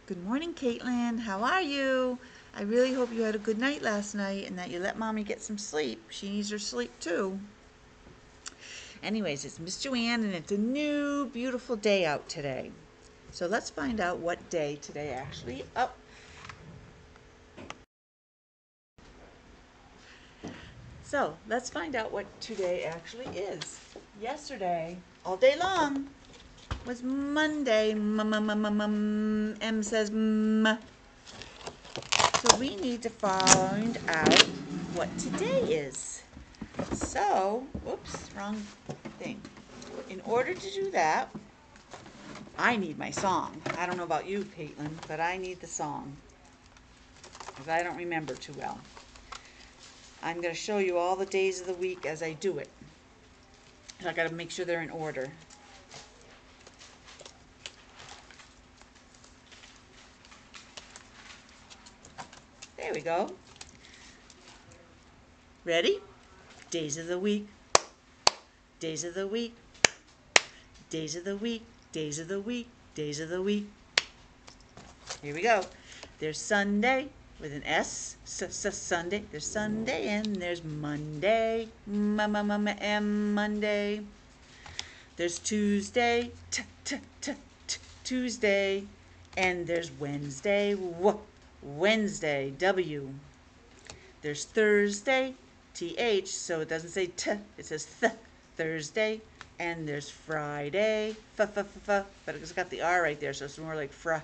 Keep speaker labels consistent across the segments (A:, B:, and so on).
A: Good morning, Caitlin. How are you? I really hope you had a good night last night and that you let Mommy get some sleep. She needs her sleep too. Anyways, it's Miss Joanne and it's a new beautiful day out today. So let's find out what day today actually. So let's find out what today actually is. Yesterday, all day long, was Monday. M says m. So we need to find out what today is. So, whoops, wrong thing. In order to do that, I need my song. I don't know about you, Caitlin, but I need the song because I don't remember too well. I'm going to show you all the days of the week as I do it. So I got to make sure they're in order. There we go. Ready? Days of the week. Days of the week. Days of the week. Days of the week. Days of the week. Here we go. There's Sunday with an S. Sunday. There's Sunday and there's Monday. Monday. There's Tuesday. Tuesday. And there's Wednesday. Wednesday. W. There's Thursday. TH. So it doesn't say T. It says th. Thursday. And there's Friday. But it's got the R right there, so it's more like fra.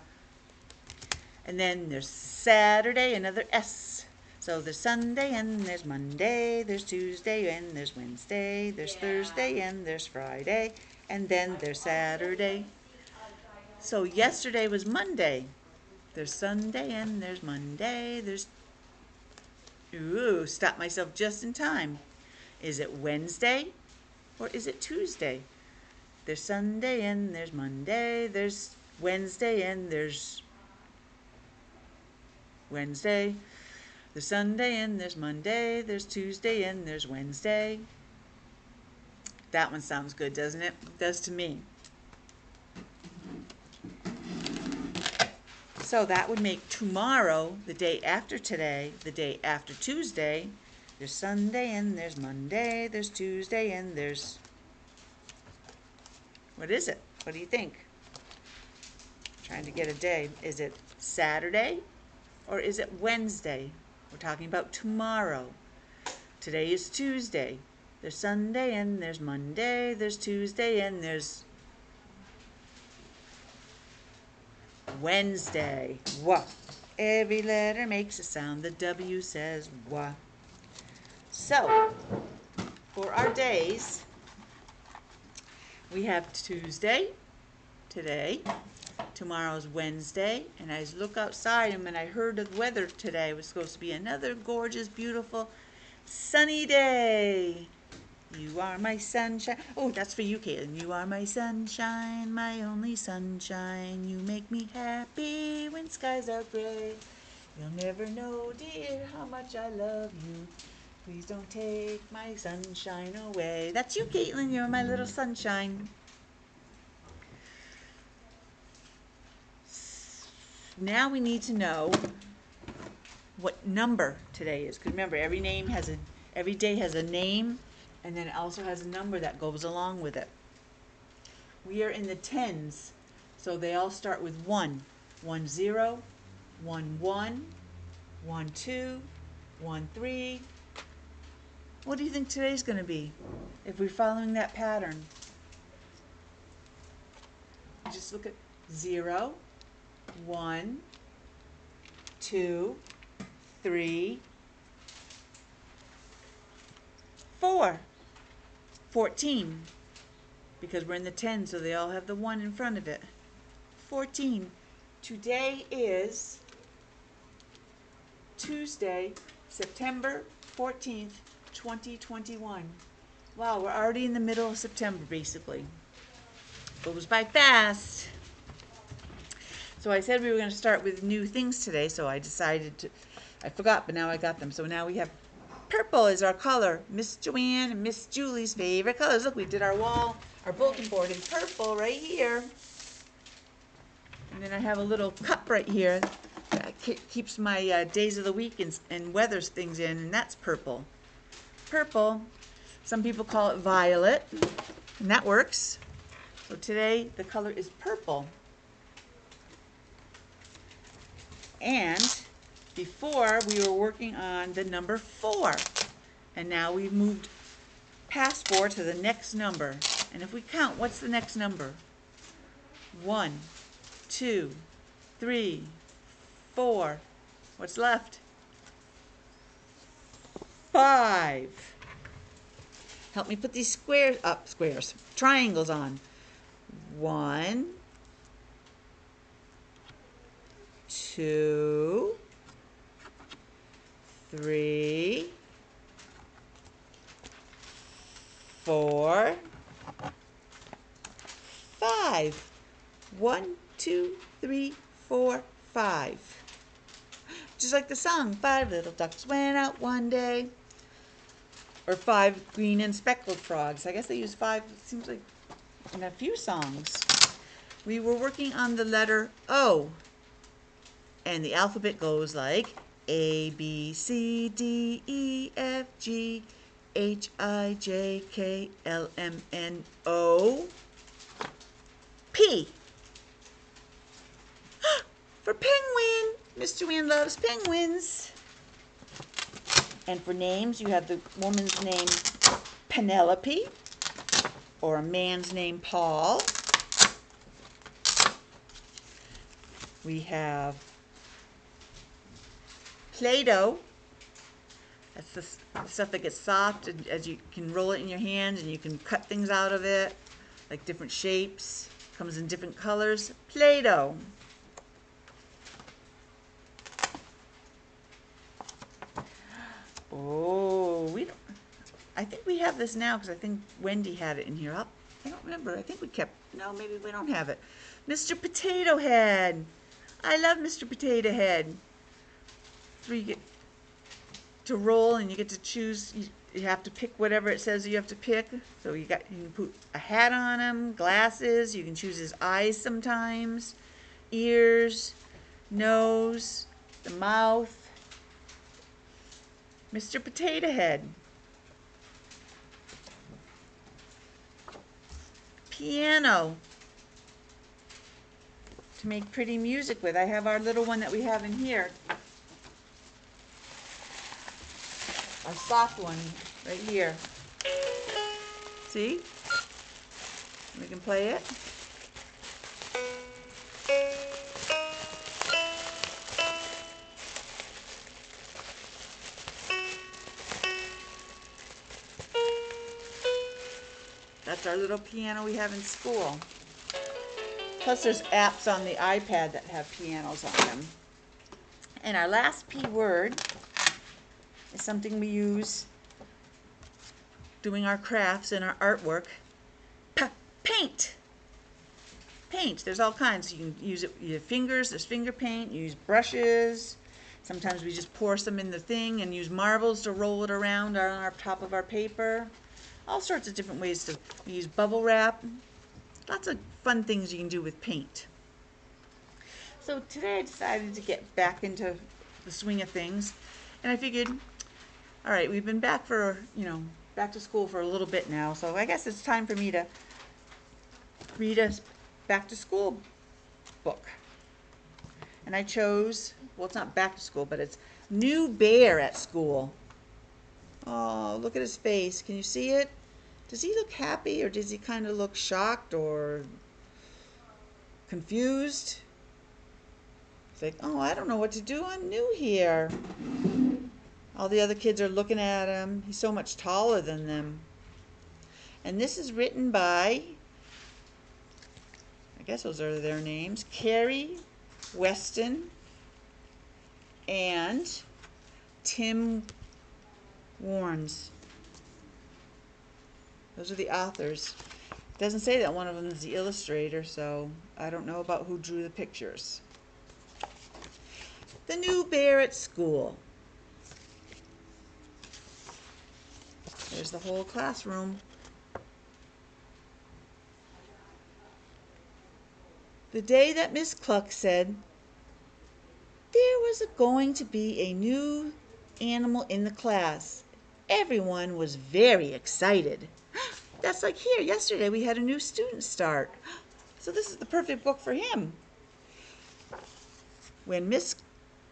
A: And then there's Saturday, another S. So there's Sunday and there's Monday, there's Tuesday and there's Wednesday, there's Thursday and there's Friday, and then there's Saturday. So yesterday was Monday. There's Sunday and there's Monday, there's... Ooh, stopped myself just in time. Is it Wednesday or is it Tuesday? There's Sunday and there's Monday, there's Wednesday and there's Wednesday, there's Sunday and there's Monday, there's Tuesday and there's Wednesday. That one sounds good, doesn't it? It does to me. So that would make tomorrow, the day after today, the day after Tuesday. There's Sunday and there's Monday, there's Tuesday and there's... What is it? What do you think? Trying to get a day. Is it Saturday or is it Wednesday? We're talking about tomorrow. Today is Tuesday. There's Sunday and there's Monday, there's Tuesday and there's Wednesday. Wah. Every letter makes a sound. The W says wah. So, for our days, we have Tuesday, today. Tomorrow's Wednesday, and I look outside and I heard the weather today was supposed to be another gorgeous, beautiful, sunny day. You are my sunshine. Oh, that's for you, Caitlin. You are my sunshine, my only sunshine. You make me happy when skies are gray. You'll never know, dear, how much I love you. Please don't take my sunshine away. That's you, Caitlin. You're my little sunshine. Now we need to know what number today is. Because remember, every day has a name, and then it also has a number that goes along with it. We are in the tens, so they all start with 1. 1 0, 1 1, 1 2, 1 3. What do you think today's going to be if we're following that pattern? Just look at 0, 1, 2, 3, 4. 14. Because we're in the 10, so they all have the 1 in front of it. 14. Today is Tuesday, September 14th, 2021. Wow, we're already in the middle of September, basically. Goes by fast. So I said we were going to start with new things today, so I decided to, I forgot, but now I got them. So now we have purple is our color. Miss Joanne and Miss Julie's favorite colors. Look, we did our wall, our bulletin board in purple right here. And then I have a little cup right here that keeps my days of the week and weathers things in, and that's purple. Purple, some people call it violet, and that works. So today the color is purple. And before we were working on the number 4, and now we've moved past 4 to the next number. And if we count, what's the next number? 1, 2, 3, 4. What's left? 5. Help me put these triangles on. 1, 2, 3, 4, 5. 1, 2, 3, 4, 5. Just like the song, 5 little ducks went out one day. Or 5 green and speckled frogs. I guess they use 5, it seems like, in a few songs. We were working on the letter O. And the alphabet goes like A, B, C, D, E, F, G, H, I, J, K, L, M, N, O, P. For penguin. Miss Joanne loves penguins. And for names, you have the woman's name Penelope, or a man's name Paul. We have Play-Doh. That's the stuff that gets soft as you can roll it in your hand and you can cut things out of it, like different shapes. Comes in different colors. Play-Doh. Oh, I think we have this now because I think Wendy had it in here. I don't remember. I think no, maybe we don't have it. Mr. Potato Head. I love Mr. Potato Head. So you get to roll and you get to choose. You have to pick whatever it says you have to pick. So you can put a hat on him, glasses. You can choose his eyes sometimes, ears, nose, the mouth. Mr. Potato Head. Piano to make pretty music with. I have our little one that we have in here. Our soft one right here. See? We can play it. That's our little piano we have in school. Plus there's apps on the iPad that have pianos on them. And our last P word is something we use doing our crafts and our artwork. Paint. Paint. There's all kinds. You can use it with your fingers. There's finger paint. You use brushes. Sometimes we just pour some in the thing and use marbles to roll it around on our top of our paper. All sorts of different ways to use bubble wrap. Lots of fun things you can do with paint. So today I decided to get back into the swing of things, and I figured, all right, we've been back back to school for a little bit now, so I guess it's time for me to read a back to school book. And I chose, well, it's not back to school, but it's New Bear at School. Oh, look at his face. Can you see it? Does he look happy, or does he kind of look shocked or confused? It's like, oh, I don't know what to do. I'm new here. All the other kids are looking at him. He's so much taller than them. And this is written by, I guess those are their names, Carrie Weston and Tim Warnes. Those are the authors. It doesn't say that one of them is the illustrator, so I don't know about who drew the pictures. The New Bear at School. There's the whole classroom. The day that Miss Cluck said there was going to be a new animal in the class, everyone was very excited. That's like here, yesterday we had a new student start. So this is the perfect book for him. When Miss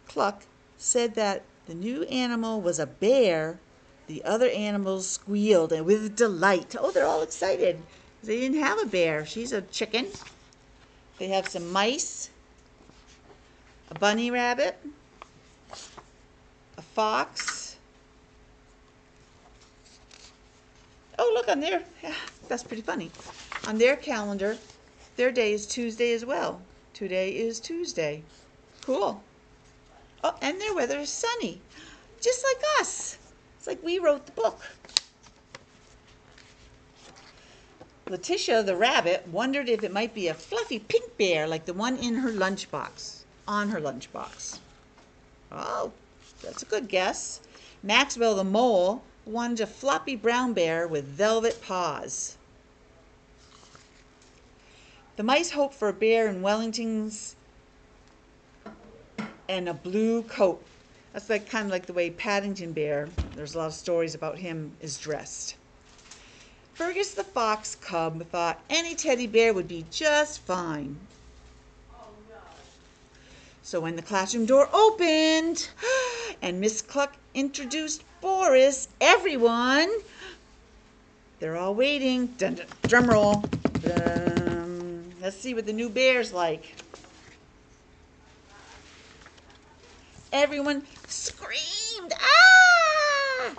A: Cluck said that the new animal was a bear, the other animals squealed and with delight. Oh, they're all excited. They didn't have a bear. She's a chicken. They have some mice, a bunny rabbit, a fox. Oh, look on there. That's pretty funny. On their calendar, their day is Tuesday as well. Today is Tuesday. Cool. Oh, and their weather is sunny, just like us. It's like we wrote the book. Letitia the rabbit wondered if it might be a fluffy pink bear like the one in her lunchbox, on her lunchbox. Oh, that's a good guess. Maxwell the mole wanted a floppy brown bear with velvet paws. The mice hoped for a bear in Wellingtons and a blue coat. That's like kind of like the way Paddington Bear, there's a lot of stories about him, is dressed. Fergus the fox cub thought any teddy bear would be just fine. So when the classroom door opened and Miss Cluck introduced Boris, everyone, they're all waiting. Dun, dun, drum roll. Dun. Let's see what the new bear's like. Everyone screamed, ah!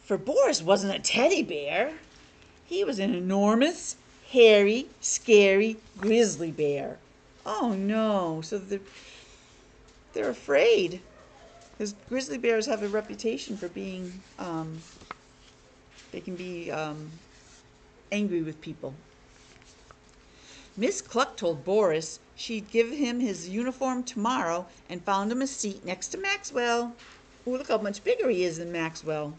A: For Boris wasn't a teddy bear. He was an enormous, hairy, scary grizzly bear. Oh no, so they're afraid. Because grizzly bears have a reputation for being, they can be angry with people. Miss Cluck told Boris she'd give him his uniform tomorrow and found him a seat next to Maxwell. Oh, look how much bigger he is than Maxwell.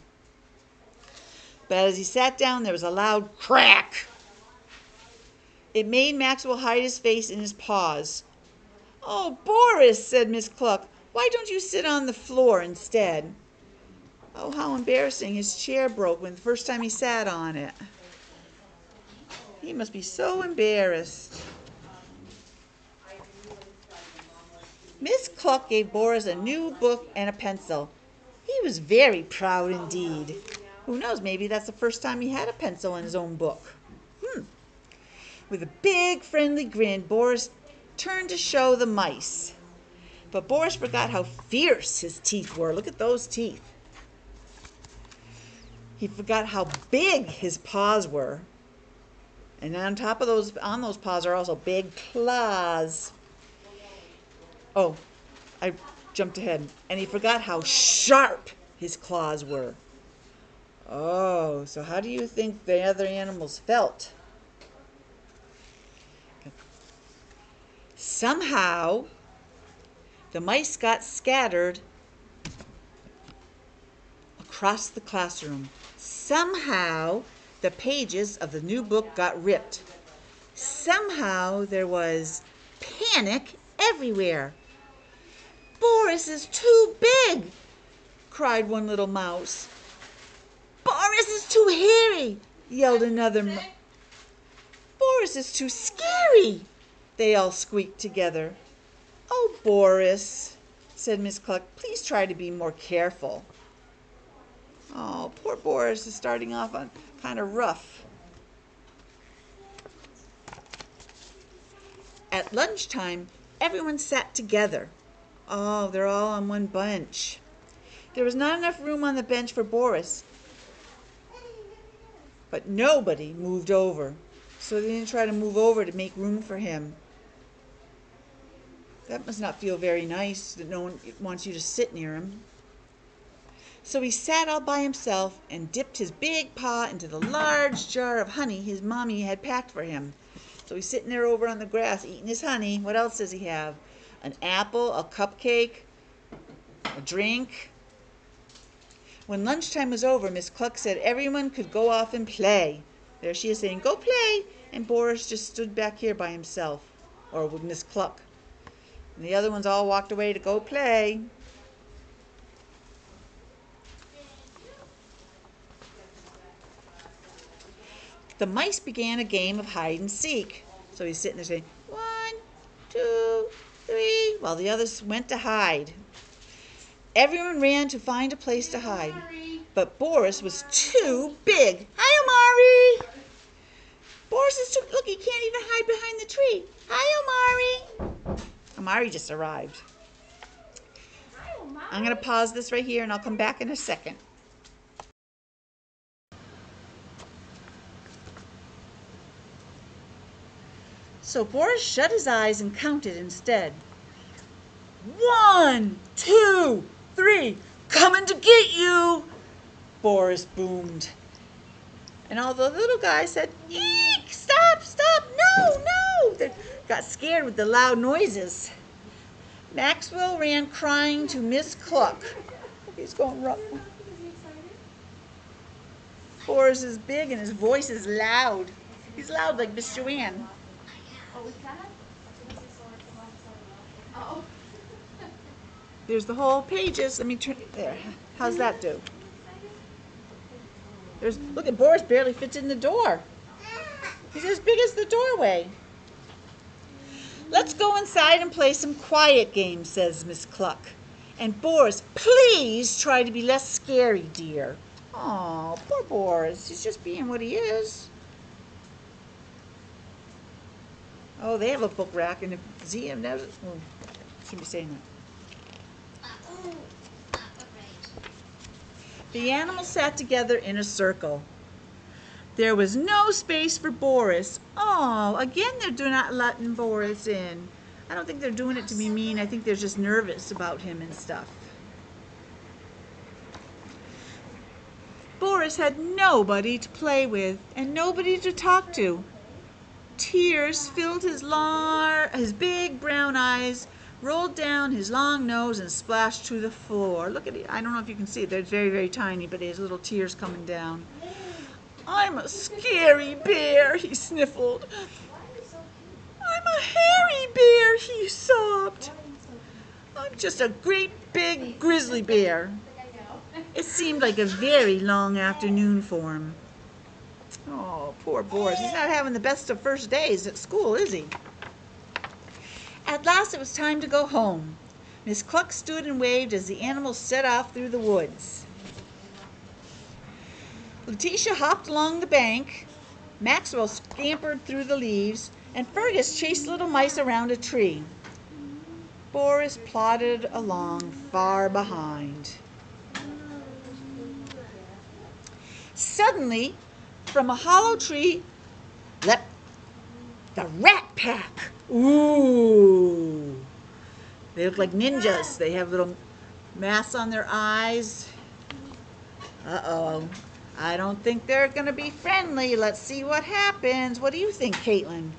A: But as he sat down, there was a loud crack. It made Maxwell hide his face in his paws. Oh, Boris, said Miss Cluck, why don't you sit on the floor instead? Oh, how embarrassing. His chair broke when the first time he sat on it. He must be so embarrassed. Miss Cluck gave Boris a new book and a pencil. He was very proud indeed. Who knows, maybe that's the first time he had a pencil in his own book. With a big friendly grin, Boris turned to show the mice. But Boris forgot how fierce his teeth were. Look at those teeth. He forgot how big his paws were. And on top of those, on those paws are also big claws. Oh, I jumped ahead. And he forgot how sharp his claws were. Oh, so how do you think the other animals felt? Somehow, the mice got scattered across the classroom. Somehow, the pages of the new book got ripped. Somehow, there was panic everywhere. Boris is too big, cried one little mouse. Boris is too hairy, yelled another mouse. Boris is too scary, they all squeaked together. Oh, Boris, said Miss Cluck, please try to be more careful. Oh, poor Boris is starting off on kind of rough. At lunchtime, everyone sat together. Oh, they're all on one bench. There was not enough room on the bench for Boris, but nobody moved over. So they didn't try to move over to make room for him. That must not feel very nice that no one wants you to sit near him. So he sat all by himself and dipped his big paw into the large jar of honey his mommy had packed for him. So he's sitting there over on the grass eating his honey. What else does he have? An apple, a cupcake, a drink. When lunchtime was over, Miss Cluck said everyone could go off and play. There she is saying, go play. And Boris just stood back here by himself. or with Miss Cluck. And the other ones all walked away to go play. The mice began a game of hide and seek. So he's sitting there saying, 1, 2, 3, while the others went to hide. Everyone ran to find a place to hide, but Boris was too big. Hi, Omari! Boris is too, look, he can't even hide behind the tree. Hi, Omari! Omari just arrived. I'm going to pause this right here and I'll come back in a second. So Boris shut his eyes and counted instead. 1, 2, 3, coming to get you, Boris boomed. And all the little guys said, eek, stop, stop, no, no. They got scared with the loud noises. Maxwell ran crying to Miss Cluck. He's going rough. Boris is big and his voice is loud. He's loud like Miss Joanne. There's the whole pages. Let me turn there. How's that do? Look at Boris barely fits in the door. He's as big as the doorway. Let's go inside and play some quiet games, says Miss Cluck. And Boris, please try to be less scary, dear. Oh, poor Boris. He's just being what he is. Oh, they have a book rack, and if Zia knows it, well, shouldn't be saying that. The animals sat together in a circle. There was no space for Boris. Oh, again they're not letting Boris in. I don't think they're doing it to be mean. I think they're just nervous about him and stuff. Boris had nobody to play with and nobody to talk to. Tears filled his big brown eyes, rolled down his long nose and splashed to the floor. Look at it. I don't know if you can see it. They're very, very tiny, but there's little tears coming down. I'm a scary bear, he sniffled. I'm a hairy bear, he sobbed. I'm just a great big grizzly bear. It seemed like a very long afternoon for him. Oh, poor Boris. He's not having the best of first days at school, is he? At last it was time to go home. Miss Cluck stood and waved as the animals set off through the woods. Letitia hopped along the bank, Maxwell scampered through the leaves, and Fergus chased little mice around a tree. Boris plodded along far behind. Suddenly, from a hollow tree leapt the Rat Pack. Ooh! They look like ninjas. They have little masks on their eyes. Uh-oh. I don't think they're going to be friendly. Let's see what happens. What do you think, Caitlin?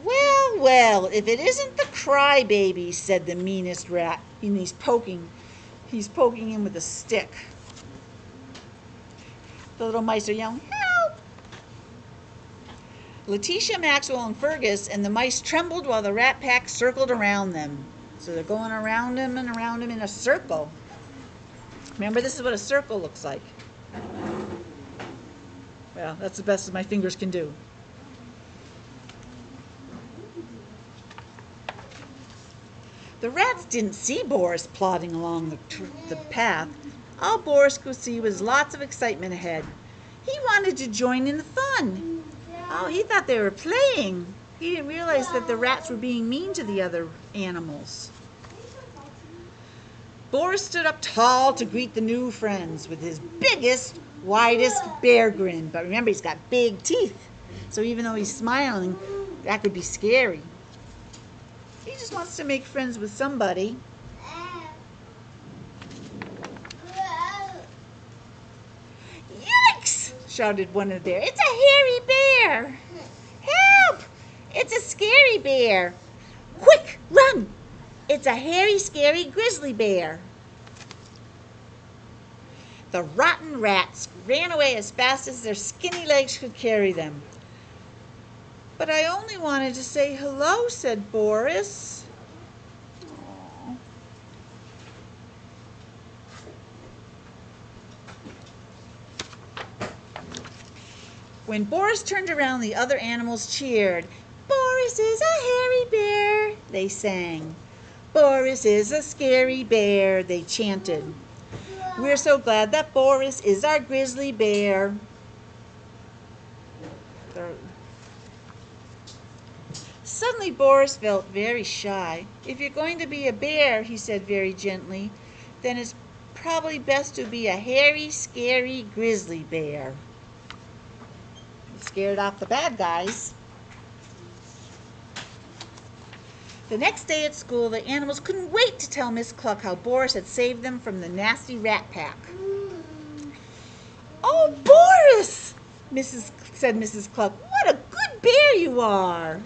A: Well, well, if it isn't the crybaby, said the meanest rat. And he's poking him with a stick. The little mice are yelling, help! Letitia, Maxwell, and Fergus and the mice trembled while the Rat Pack circled around them. So they're going around him and around him in a circle. Remember, this is what a circle looks like. Well, that's the best my fingers can do. The rats didn't see Boris plodding along the path. All Boris could see was lots of excitement ahead. He wanted to join in the fun. Oh, he thought they were playing. He didn't realize that the rats were being mean to the other animals. Boris stood up tall to greet the new friends with his biggest, widest bear grin. But remember, he's got big teeth. So even though he's smiling, that could be scary. He just wants to make friends with somebody. Yikes! Shouted one of the bears. It's a hairy bear! Help! It's a scary bear! Quick, run! It's a hairy, scary grizzly bear. The rotten rats ran away as fast as their skinny legs could carry them. "But I only wanted to say hello," said Boris. Aww. When Boris turned around, the other animals cheered. "Boris is a hairy bear," they sang. "Boris is a scary bear," they chanted. "We're so glad that Boris is our grizzly bear." Suddenly Boris felt very shy. "If you're going to be a bear," he said very gently, "then it's probably best to be a hairy, scary grizzly bear." He scared off the bad guys. The next day at school, the animals couldn't wait to tell Miss Cluck how Boris had saved them from the nasty rat pack. "Oh, Boris," said Mrs. Cluck, "what a good bear you are."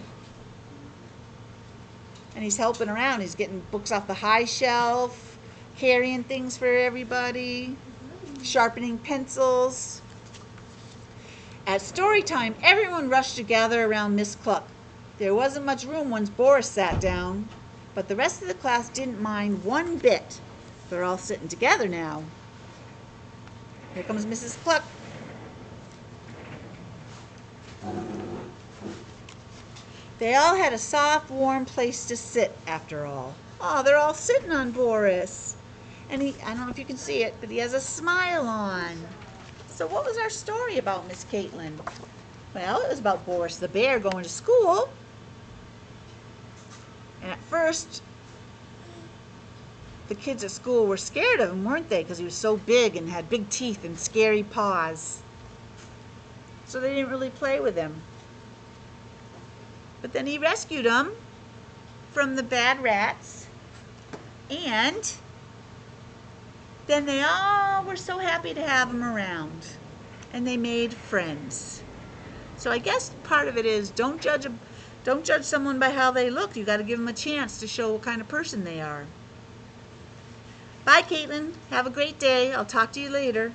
A: And he's helping around. He's getting books off the high shelf, carrying things for everybody, sharpening pencils. At story time, everyone rushed to gather around Miss Cluck. There wasn't much room once Boris sat down, but the rest of the class didn't mind one bit. They're all sitting together now. Here comes Mrs. Cluck. They all had a soft, warm place to sit after all. Oh, they're all sitting on Boris. And I don't know if you can see it, but he has a smile on. So what was our story about, Miss Caitlin? Well, it was about Boris the bear going to school. And at first, the kids at school were scared of him, weren't they? Because he was so big and had big teeth and scary paws. So they didn't really play with him. But then he rescued them from the bad rats. And then they all were so happy to have him around. And they made friends. So I guess part of it is don't judge someone by how they look. You got to give them a chance to show what kind of person they are. Bye, Caitlin. Have a great day. I'll talk to you later.